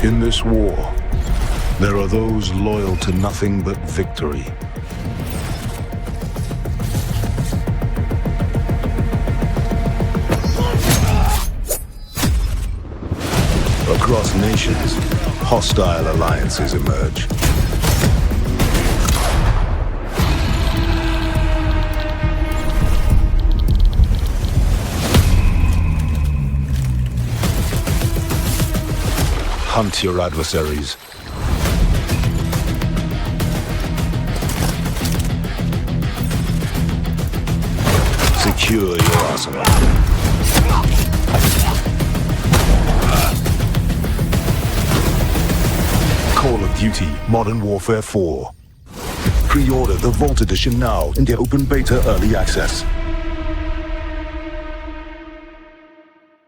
In this war, there are those loyal to nothing but victory. Across nations, hostile alliances emerge. Hunt your adversaries. Secure your arsenal. Call of Duty Modern Warfare 4. Pre-order the Vault Edition now in the open beta early access.